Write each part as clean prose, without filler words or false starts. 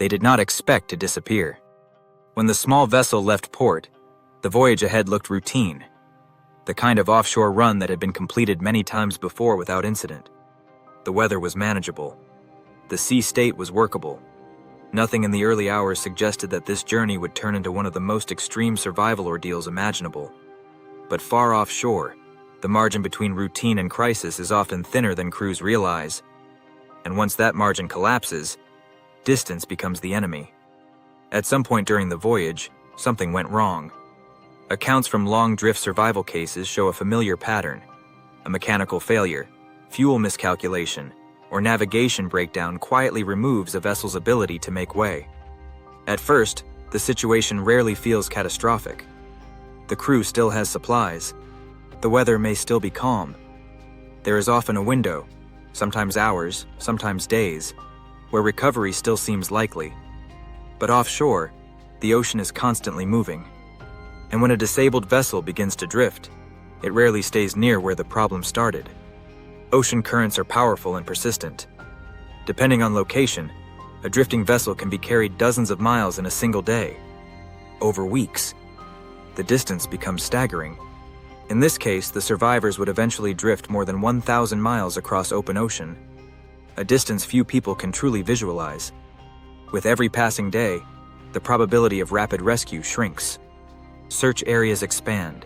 They did not expect to disappear. When the small vessel left port, the voyage ahead looked routine, the kind of offshore run that had been completed many times before without incident. The weather was manageable. The sea state was workable. Nothing in the early hours suggested that this journey would turn into one of the most extreme survival ordeals imaginable. But far offshore, the margin between routine and crisis is often thinner than crews realize. And once that margin collapses, distance becomes the enemy. At some point during the voyage, something went wrong. Accounts from long drift survival cases show a familiar pattern: a mechanical failure, fuel miscalculation, or navigation breakdown quietly removes a vessel's ability to make way. At first, the situation rarely feels catastrophic. The crew still has supplies. The weather may still be calm. There is often a window, sometimes hours, sometimes days, where recovery still seems likely. But offshore, the ocean is constantly moving. And when a disabled vessel begins to drift, it rarely stays near where the problem started. Ocean currents are powerful and persistent. Depending on location, a drifting vessel can be carried dozens of miles in a single day. Over weeks, the distance becomes staggering. In this case, the survivors would eventually drift more than 1,000 miles across open ocean, a distance few people can truly visualize. With every passing day, the probability of rapid rescue shrinks. Search areas expand.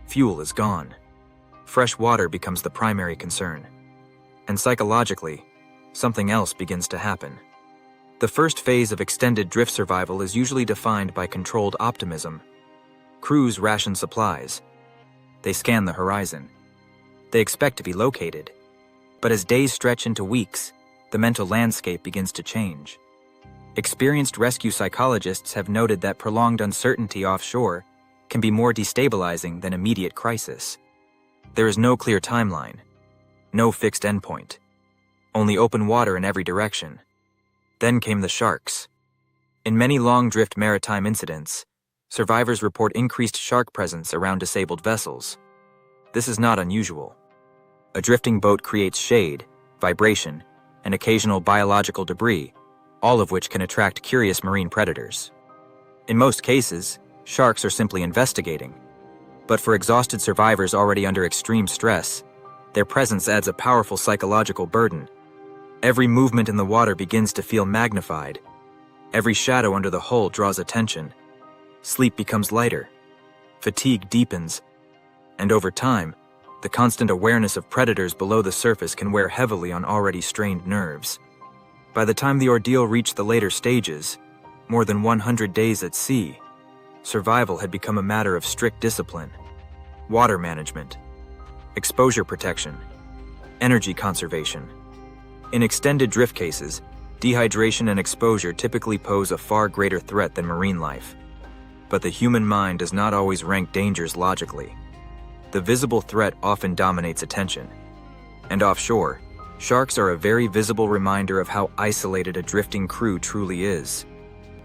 Fuel is gone. Fresh water becomes the primary concern. And psychologically, something else begins to happen. The first phase of extended drift survival is usually defined by controlled optimism. Crews ration supplies. They scan the horizon. They expect to be located. But as days stretch into weeks, the mental landscape begins to change. Experienced rescue psychologists have noted that prolonged uncertainty offshore can be more destabilizing than immediate crisis. There is no clear timeline, no fixed endpoint, only open water in every direction. Then came the sharks. In many long-drift maritime incidents, survivors report increased shark presence around disabled vessels. This is not unusual. A drifting boat creates shade, vibration, and occasional biological debris, all of which can attract curious marine predators. In most cases, sharks are simply investigating. But for exhausted survivors already under extreme stress, their presence adds a powerful psychological burden. Every movement in the water begins to feel magnified. Every shadow under the hull draws attention. Sleep becomes lighter. Fatigue deepens. And over time, the constant awareness of predators below the surface can wear heavily on already strained nerves. By the time the ordeal reached the later stages, more than 100 days at sea, survival had become a matter of strict discipline, water management, exposure protection, energy conservation. In extended drift cases, dehydration and exposure typically pose a far greater threat than marine life. But the human mind does not always rank dangers logically. The visible threat often dominates attention. And offshore, sharks are a very visible reminder of how isolated a drifting crew truly is.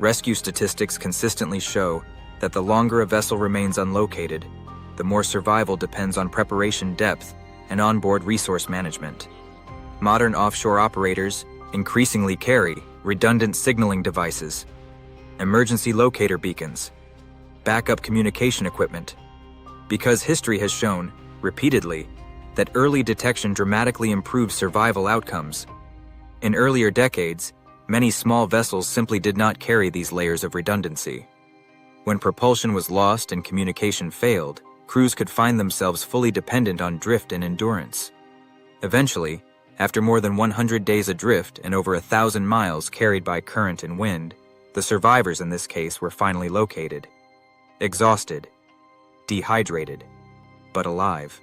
Rescue statistics consistently show that the longer a vessel remains unlocated, the more survival depends on preparation depth and onboard resource management. Modern offshore operators increasingly carry redundant signaling devices, emergency locator beacons, backup communication equipment, because history has shown, repeatedly, that early detection dramatically improves survival outcomes. In earlier decades, many small vessels simply did not carry these layers of redundancy. When propulsion was lost and communication failed, crews could find themselves fully dependent on drift and endurance. Eventually, after more than 100 days adrift and over 1,000 miles carried by current and wind, the survivors in this case were finally located. Exhausted, dehydrated, but alive.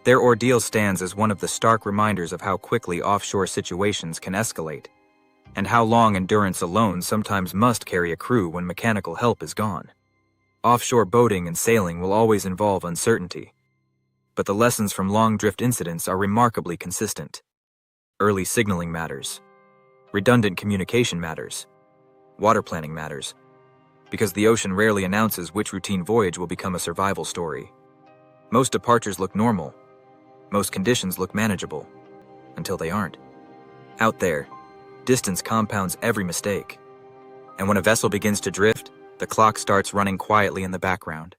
Their ordeal stands as one of the stark reminders of how quickly offshore situations can escalate, and how long endurance alone sometimes must carry a crew when mechanical help is gone. Offshore boating and sailing will always involve uncertainty, but the lessons from long drift incidents are remarkably consistent. Early signaling matters. Redundant communication matters. Water planning matters. Because the ocean rarely announces which routine voyage will become a survival story. Most departures look normal. Most conditions look manageable. Until they aren't. Out there, distance compounds every mistake. and when a vessel begins to drift, the clock starts running quietly in the background.